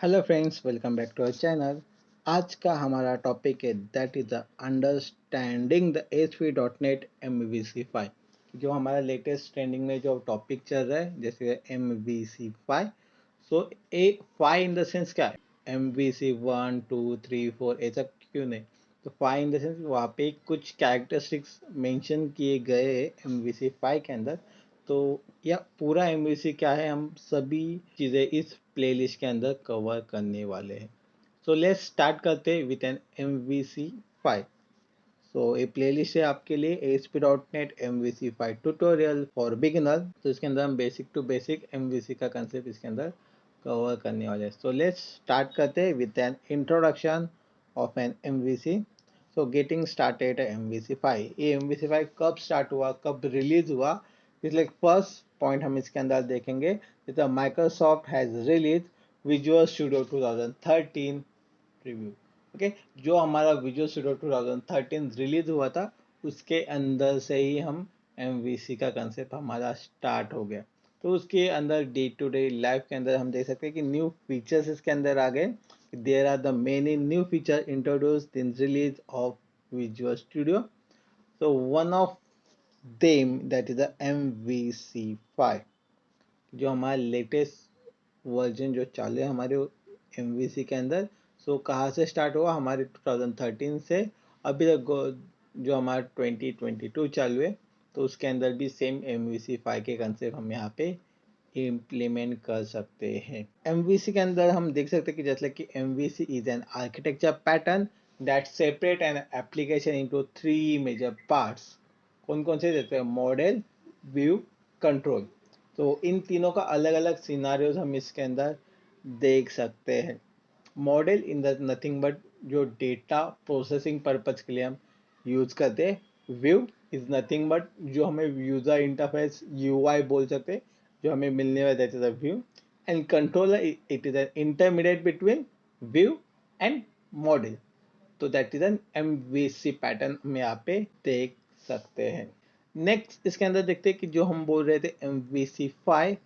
Hello friends, welcome back to our channel. आज का हमारा टॉपिक है that is the understanding the ASP.NET MVC5। जो हमारा लेटेस्ट ट्रेंडिंग में जो टॉपिक चल रहा है जैसे MVC5। So A 5 in the sense क्या है, MVC 1 2 3 4 ऐसा क्यों नहीं। तो 5 इन द सेंस वहाँ पे कुछ कैरेक्टरिस्टिक्स मेंशन किए गए हैं MVC5 के अंदर। तो या पूरा MVC क्या है, हम सभी चीज़ें इस प्लेलिस्ट के अंदर कवर करने वाले हैं। सो लेट्स स्टार्ट करते हैं विद एन MVC5। सो ये प्लेलिस्ट है आपके लिए ASP.NET MVC5 tutorial for beginner. तो इसके अंदर हम बेसिक टू बेसिक MVC का कंसेप्ट इसके अंदर कवर करने वाले हैं। सो लेट्स स्टार्ट करते हैं with an introduction of an MVC। So getting started MVC5। ये MVC5 कब स्टार्ट हुआ, कब रिलीज हुआ, इसलिए फर्स्ट पॉइंट हम इसके अंदर देखेंगे। Microsoft has release visual studio 2013 review. Okay, जो हमारा विजुअल स्टूडियो 2013 रिलीज हुआ था उसके अंदर से ही हम MVC का कंसेप्ट हमारा स्टार्ट हो गया। तो उसके अंदर डे टू डे लाइफ के अंदर हम देख सकते हैं कि न्यू फीचर्स इसके अंदर आ गए। There are the many new feature introduced in release of Visual Studio. So one of them that is the MVC5, जो हमारा लेटेस्ट वर्जन जो चालू है हमारे MVC के अंदर। सो कहाँ से स्टार्ट हुआ, हमारे 2013 से अभी तक जो हमारा 2022 चालू है। तो उसके अंदर भी सेम MVC5 के कंसेप्ट हम यहाँ पे इम्प्लीमेंट कर सकते हैं। MVC के अंदर हम देख सकते हैं कि जैसे कि MVC is an architecture pattern that separate an application into 3 major parts. कौन कौन से देते हैं, मॉडल, व्यू, कंट्रोल। तो इन तीनों का अलग अलग सिनारियोज हम इसके अंदर देख सकते हैं। Model in the nothing but जो डेटा प्रोसेसिंग पर्पज के लिए हम यूज करते हैं। व्यू इज नथिंग बट जो हमें यूजर इंटरफेस UI बोल सकते हैं, जो हमें मिलने वाला that is a view. And controller it is an intermediate between view and model. तो that is an MVC pattern हम यहाँ पे देख सकते हैं। नेक्स्ट इसके अंदर देखते हैं कि जो हम बोल रहे थे MVC5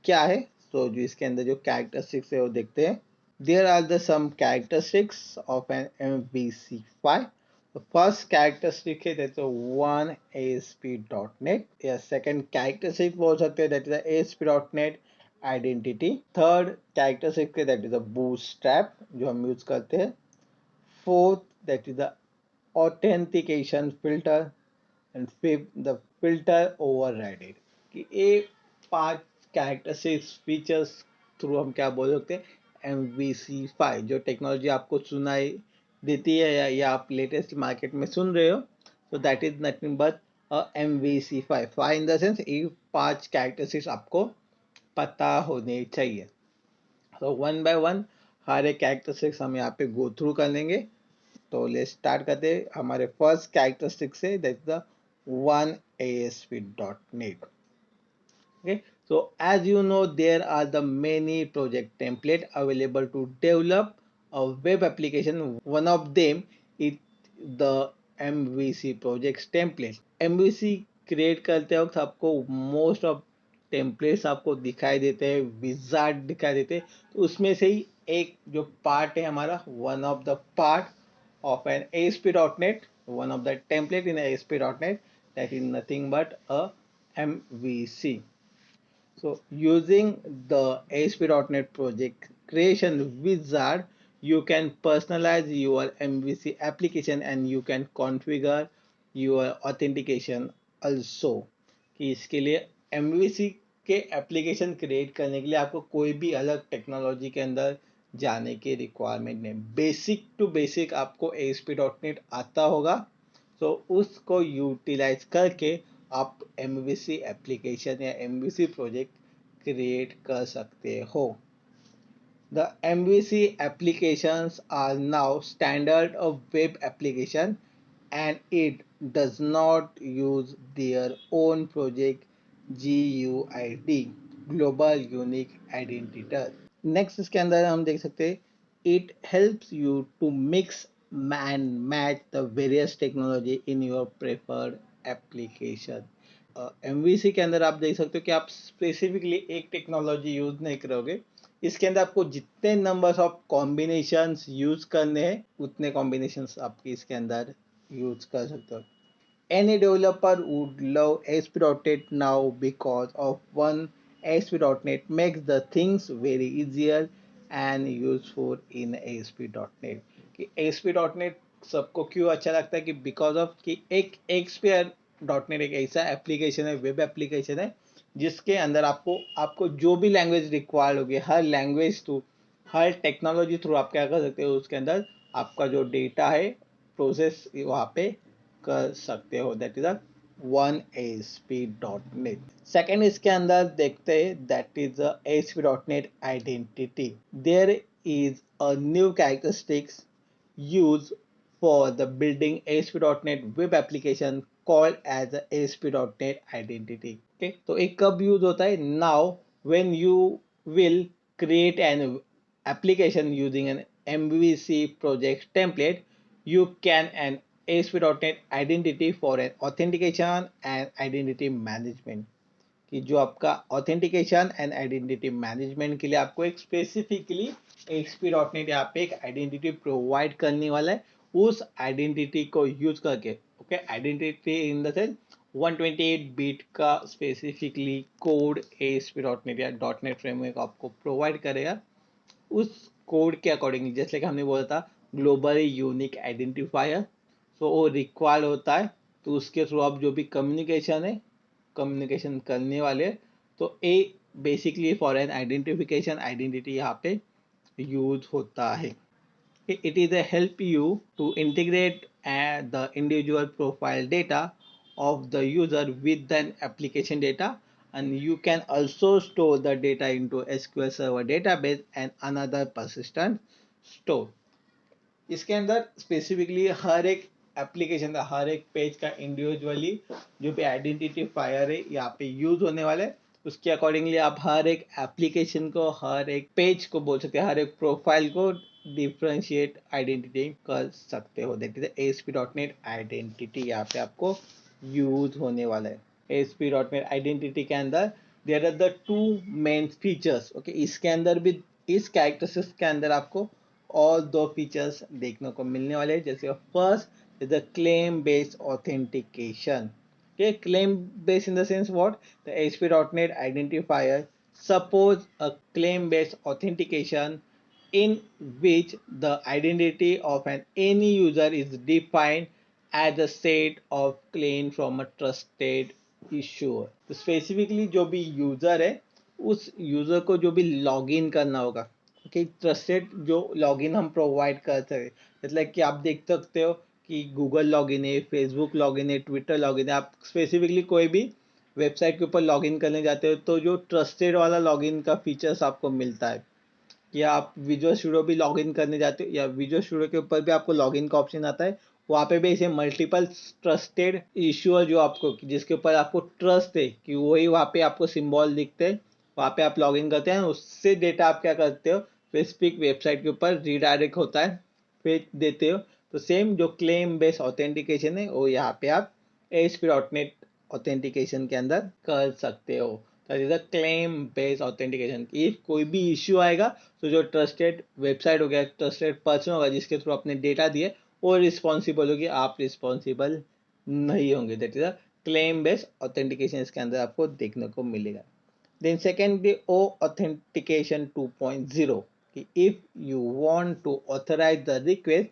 क्या है। तो जो इसके अंदर जो कैरेक्टरिस्टिक्स है वो देखते हैं। There are the some characteristics of an MVC5. The first characteristic है that is one ASP.NET. या second characteristic बोल सकते हैं that is a ASP.NET identity. Third characteristic है that is a bootstrap जो हम यूज करते हैं. Fourth that is the authentication filter. And fifth the filter overrided. कि ये 5 कैरेक्टरिस्टिक्स फीचर्स थ्रू हम क्या बोल सकते हैं, MVC5 जो टेक्नोलॉजी आपको सुनाई देती है या आप लेटेस्ट मार्केट में सुन रहे हो। तो that is nothing but MVC5 five in the sense ये 5 कैरेक्टरिस्टिक्स आपको पता होने चाहिए। तो वन बाय वन हर एक कैरेक्टरिस्टिक्स हम यहाँ पे गो थ्रू कर लेंगे। तो लेट्स स्टार्ट करते हैं हमारे फर्स्ट कैरेक्टरिस्टिक से, that's the one ASP.NET. Okay, so as you know there are the many project template available to develop a web application. One of them is the MVC projects template. MVC create करते वक्त आपको most of templates आपको दिखाई देते हैं, wizard दिखाई देते हैं। तो उसमें से ही एक जो पार्ट है हमारा, one of the part of an ASP.NET, one of the template in ASP.NET, that is nothing but a MVC. So using the ASP.NET project creation wizard, you can personalize your MVC application and you can configure your authentication also. कि इसके लिए MVC के application create करने के लिए आपको कोई भी अलग टेक्नोलॉजी के अंदर जाने की रिक्वायरमेंट नहीं। बेसिक टू बेसिक आपको ASP.NET आता होगा। सो उसको यूटिलाइज करके आप MVC एप्लीकेशन या MVC प्रोजेक्ट क्रिएट कर सकते हो। The MVC applications are now standard of web application and it does not use their own project GUID, Global Unique Identifier. Next इसके अंदर हम देख सकते हैं, it helps you to mix and match the various technology in your preferred application. MVC के अंदर आप देख सकते हो कि आप स्पेसिफिकली एक टेक्नोलॉजी यूज नहीं करोगे, इसके अंदर आपको जितने नंबर्स ऑफ कॉम्बिनेशंस यूज करने हैं उतने कॉम्बिनेशंस आप इसके अंदर यूज कर सकते हो. Any developer would love ASP.NET now because of one ASP.NET makes the things very easier and useful in ASP.NET. कि ASP.NET सबको क्यों अच्छा लगता है कि बिकॉज ऑफ कि एक ASP.NET एक ऐसा एप्लीकेशन है, वेब एप्लीकेशन है जिसके अंदर आपको आपको जो भी लैंग्वेज रिक्वायर्ड होगी, हर लैंग्वेज थ्रू, हर टेक्नोलॉजी थ्रू आप क्या कर सकते हो, उसके अंदर आपका जो डेटा है प्रोसेस वहाँ पे कर सकते हो. That is a one ASP.NET. Second इसके अंदर देखते हैं that is ASP.NET identity. There is a new characteristics use for the building ASP.NET web application called as a ASP.NET identity. Okay, तो एक कब यूज होता है? Now when you will create an application using an MVC project template, you can an ASP.NET identity for an authentication and identity management. कि जो आपका authentication and identity management के लिए आपको एक स्पेसिफिकली ASP.NET यहाँ पे एक आइडेंटिटी प्रोवाइड करने वाला है. उस आइडेंटिटी को यूज करके, okay, identity in the sense 128 bit का स्पेसिफिकली कोड ASP.NET या .NET फ्रेमवर्क आपको प्रोवाइड करेगा. उस कोड के अकॉर्डिंग जैसे कि हमने बोला था ग्लोबली यूनिक आइडेंटिफायर, सो वो रिक्वायर्ड होता है. तो उसके थ्रू आप जो भी कम्युनिकेशन है, कम्युनिकेशन करने वाले, तो a basically for an identification identity यहाँ पे यूज होता है. It is a help you to integrate the individual profile data of the user with an application data, and you can also store the data into SQL Server database and another persistent store. इसके अंदर specifically हर एक application का, हर एक page का individually जो भी identifier है यहाँ पे यूज होने वाले है. उसके अकॉर्डिंगली आप हर एक एप्लीकेशन को, हर एक पेज को बोल सकते हैं, हर एक प्रोफाइल को डिफ्रेंशिएट आइडेंटिटी कर सकते हो. दैट इज ASP.NET आइडेंटिटी यहाँ पे आपको यूज होने वाला है. ASP.NEट आइडेंटिटी के अंदर there are the two main features. Okay, इसके अंदर भी, इस कैरेक्टरिस्टिक्स के अंदर आपको और दो फीचर्स देखने को मिलने वाले हैं. जैसे first is the claim based authentication. Okay, claim based in the sense what? The ASP.NET identifier suppose a claim based authentication in which the identity of an any user is defined as a set of claim from a trusted issuer. तो specifically जो भी user है, उस user को जो भी login करना होगा, ओके, ट्रस्टेड जो लॉगिन हम प्रोवाइड कर सकते, मतलब कि आप देख सकते हो कि गूगल लॉगिन है, फेसबुक लॉगिन है, ट्विटर लॉगिन है. आप स्पेसिफिकली कोई भी वेबसाइट के ऊपर लॉगिन करने जाते हो तो जो ट्रस्टेड वाला लॉगिन का फीचर्स आपको मिलता है. या आप विजुअल स्टूडियो भी लॉगिन करने जाते हो, या विजुअल स्टूडियो के ऊपर भी आपको लॉगिन का ऑप्शन आता है. वहाँ पे भी ऐसे मल्टीपल ट्रस्टेड इश्यूअर जो आपको, जिसके ऊपर आपको ट्रस्ट है कि वही वहाँ पे आपको सिंबल दिखते हैं, वहाँ पे आप लॉगिन करते हैं, उससे डेटा आप क्या करते हो, स्पेसिफिक वेबसाइट के ऊपर रीडायरेक्ट होता है, फिर देते हो. तो सेम जो क्लेम बेस्ड ऑथेंटिकेशन है वो यहाँ पे आप ASP.NET ऑथेंटिकेशन के अंदर कर सकते हो. That is a claim based authentication. If कोई भी इश्यू आएगा तो जो ट्रस्टेड वेबसाइट हो गया, ट्रस्टेड पर्सन होगा जिसके थ्रू आपने डेटा दिए, वो रिस्पॉन्सिबल होगी, आप रिस्पॉन्सिबल नहीं होंगे. That is a claim based authentication इसके अंदर आपको देखने को मिलेगा. Then secondly, O authentication 2.0. If you want to authorize the request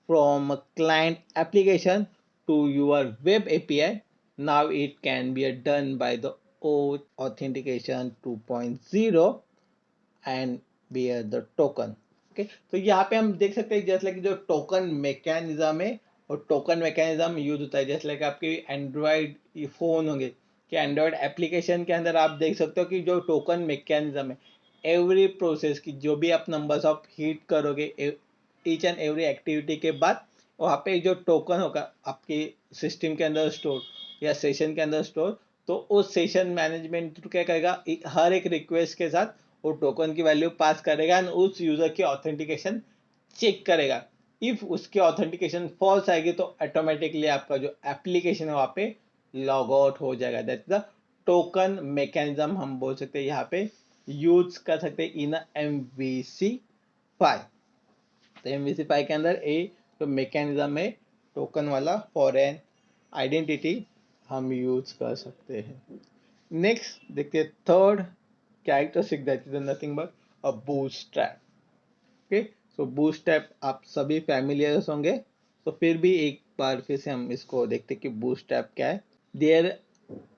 from a client application to your web API, now it can be done by the O authentication 2.0 and bear the token. Okay, तो यहाँ पे हम देख सकते हैं जैसे कि जो टोकन मैकेनिज्म है, और टोकन मैकेनिज्म यूज होता है जैसे कि आपके एंड्रॉयड फोन होंगे, कि एंड्रॉयड एप्लीकेशन के अंदर आप देख सकते हो कि जो टोकन मैकेनिज्म है, एवरी प्रोसेस की जो भी आप नंबर्स ऑफ हिट करोगे ईच एंड एवरी एक्टिविटी के बाद, वहाँ पे जो टोकन होगा आपके सिस्टम के अंदर स्टोर या सेशन के अंदर स्टोर, तो उस सेशन मैनेजमेंट क्या करेगा, हर एक रिक्वेस्ट के साथ वो टोकन की वैल्यू पास करेगा एंड उस यूजर की ऑथेंटिकेशन चेक करेगा. इफ उसकी ऑथेंटिकेशन फॉल्स आएगी तो ऑटोमेटिकली आपका जो एप्लीकेशन है वहाँ पे लॉग आउट हो जाएगा. That is the token mechanism हम बोल सकते हैं यहाँ पे यूज कर सकते हैं इन MVC5। तो MVC5 के अंदर ए जो मैकेनिज्म है टोकन वाला फॉर एन आइडेंटिटी हम यूज कर सकते हैं। नेक्स्ट देखते हैं third characteristic that is nothing but a bootstrap. Okay, so bootstrap आप सभी फैमिलियर होंगे, तो फिर भी एक बार फिर से हम इसको देखते हैं कि बूटस्ट्रैप क्या है। There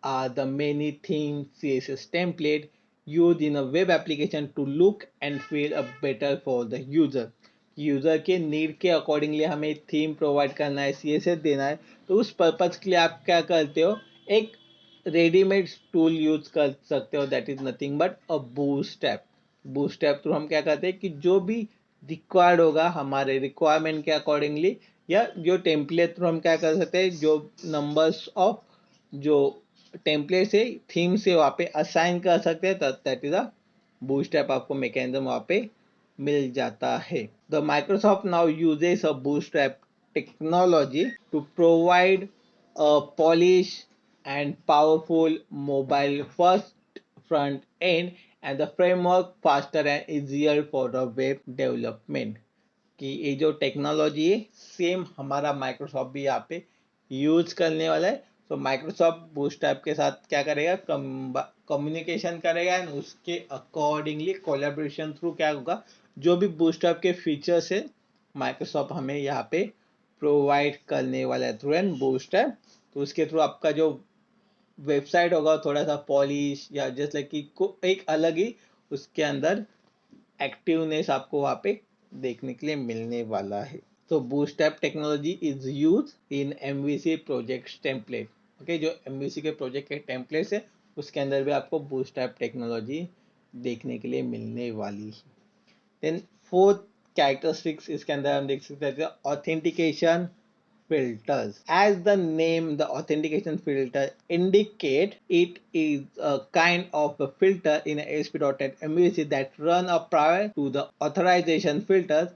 are the many themes CSS template used in a web application to look and feel a better for the user। User के नीड के अकॉर्डिंगली हमें थीम प्रोवाइड करना है, CSS देना है, तो उस पर्पज के लिए आप क्या करते हो, एक रेडीमेड टूल यूज कर सकते हो that is nothing but a bootstrap. Bootstrap through हम क्या करते हैं कि जो भी रिक्वायर्ड होगा हमारे रिक्वायरमेंट के अकॉर्डिंगली, या जो टेम्पलेट थ्रू हम क्या कर सकते हैं, जो नंबर्स ऑफ जो टेम्पलेट से थीम से वहाँ पे असाइन कर सकते हैं, दैट इज अ बूटस्ट्रैप आपको मैकेनिज्म वहाँ पे मिल जाता है। The Microsoft now uses a bootstrap technology to provide a polished and powerful mobile first front end and the framework faster and easier for the web development। कि ये जो technology है सेम हमारा माइक्रोसॉफ्ट भी यहाँ पे यूज करने वाला है। तो माइक्रोसॉफ्ट बूटस्ट्रैप के साथ क्या करेगा, कम्युनिकेशन करेगा एंड उसके अकॉर्डिंगली कोलैबोरेशन थ्रू क्या होगा, जो भी बूटस्ट्रैप के फीचर्स है माइक्रोसॉफ्ट हमें यहाँ पे प्रोवाइड करने वाला है थ्रू एंड बूटस्ट्रैप। तो उसके थ्रू आपका जो वेबसाइट होगा थोड़ा सा पॉलिश या जस्ट लाइक कि एक अलग ही उसके अंदर एक्टिवनेस आपको वहाँ पे देखने के लिए मिलने वाला है। तो bootstrap technology is use in MVC project template. Okay, जो MVC के प्रोजेक्ट के टेम्पलेट्स है उसके अंदर भी आपको बूटस्ट्रैप टेक्नोलॉजी देखने के लिए मिलने वाली है। देन फोर्थ कैरेक्टरिस्टिक्स इसके अंदर हम देख सकते हैं authentication filters। As the name, the authentication filter indicate, it is a kind of a filter in ASP.NET MVC that run up prior to the authorization filters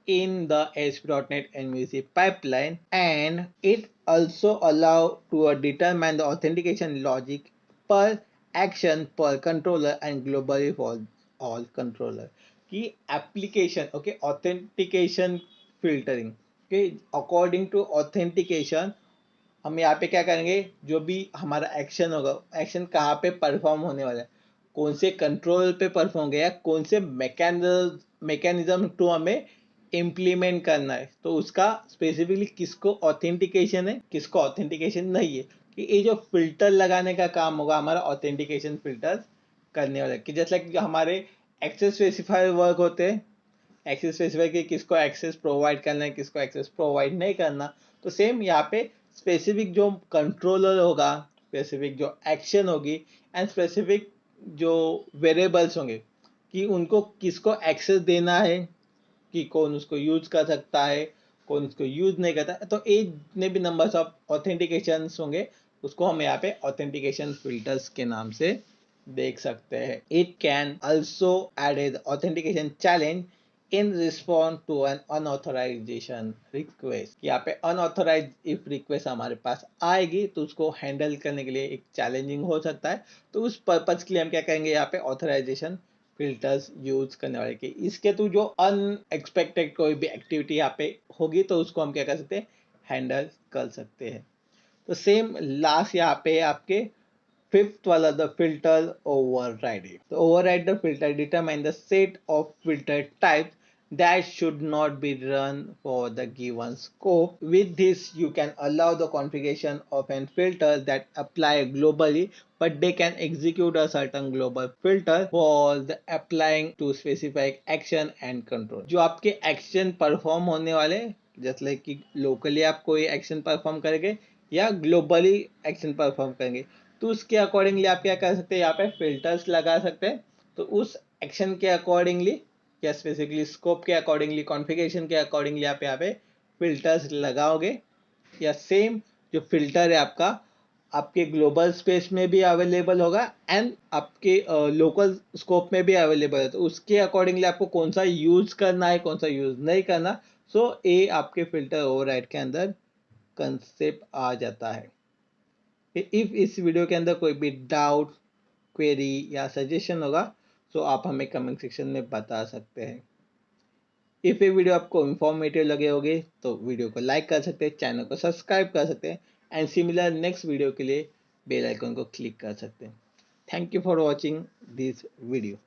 in the ASP.NET MVC pipeline, and it also allow to determine the authentication logic per action per controller and globally for all controller। कि application okay authentication filtering के according to authentication हम यहाँ पे क्या करेंगे, जो भी हमारा एक्शन होगा, एक्शन कहाँ पे परफॉर्म होने वाला है, कौन से कंट्रोल पे परफॉर्म होगा, या कौन से मैकेनिज्म टू हमें इम्प्लीमेंट करना है, तो उसका स्पेसिफिकली किसको ऑथेंटिकेशन है किसको ऑथेंटिकेशन नहीं है, कि ये जो फिल्टर लगाने का काम होगा हमारा ऑथेंटिकेशन फिल्टर करने वाला है। कि जैसे कि हमारे एक्सेस स्पेसिफायर वर्क होते हैं, एक्सेस स्पेसिफाई कि किसको एक्सेस प्रोवाइड करना है किसको एक्सेस प्रोवाइड नहीं करना, तो सेम यहाँ पे स्पेसिफिक जो कंट्रोलर होगा, स्पेसिफिक जो एक्शन होगी एंड स्पेसिफिक जो वेरिएबल्स होंगे कि उनको किसको एक्सेस देना है, कि कौन उसको यूज कर सकता है कौन उसको यूज नहीं करता है, तो ये जितने भी नंबर्स ऑफ ऑथेंटिकेशन होंगे उसको हम यहाँ पे ऑथेंटिकेशन फिल्टर्स के नाम से देख सकते हैं। It can also add a authentication challenge in response to an unauthorisation request. यहाँ पे अनऑथराइज इफ रिक्वेस्ट हमारे पास आएगी तो उसको हैंडल करने के लिए एक चैलेंजिंग हो सकता है, तो उस पर्पज के लिए हम क्या करेंगे, यहाँ पे ऑथराइजेशन फिल्टर्स यूज करने वाले के इसके थ्रू जो अनएक्सपेक्टेड कोई भी एक्टिविटी यहाँ पे होगी तो उसको हम क्या कर सकते हैं, हैंडल कर सकते हैं। तो सेम लास्ट यहाँ पे आपके फिफ्थ वाला द फिल्टर ओवरराइडिंग। तो override the filter determine the set of filter types that should not be run for the given scope. With this, you can allow the configuration of an filter that apply globally, but they can execute a certain global filter for the applying to specific action and control। जो आपके action perform होने वाले, जैसे like कि locally आप कोई action perform करेंगे या ग्लोबली एक्शन परफॉर्म करेंगे, तो उसके अकॉर्डिंगली आप क्या कर सकते हैं, यहाँ पे फिल्टर्स लगा सकते हैं। तो उस एक्शन के अकॉर्डिंगली या स्पेसिफिकली स्कोप के अकॉर्डिंगली कॉन्फ़िगरेशन के अकॉर्डिंगली आप यहाँ पे फिल्टर्स लगाओगे, या सेम जो फिल्टर है आपका आपके ग्लोबल स्पेस में भी अवेलेबल होगा एंड आपके लोकल स्कोप में भी अवेलेबल है, तो उसके अकॉर्डिंगली आपको कौन सा यूज करना है कौन सा यूज नहीं करना। सो ये आपके फिल्टर ओवरराइड के अंदर कंसेप्ट आ जाता है। इफ इस वीडियो के अंदर कोई भी डाउट क्वेरी या सजेशन होगा सो आप हमें कमेंट सेक्शन में बता सकते हैं। इफ ये वीडियो आपको इंफॉर्मेटिव लगे होगे तो वीडियो को लाइक कर सकते हैं, चैनल को सब्सक्राइब कर सकते हैं एंड सिमिलर नेक्स्ट वीडियो के लिए बेल आइकन को क्लिक कर सकते हैं। Thank you for watching this video.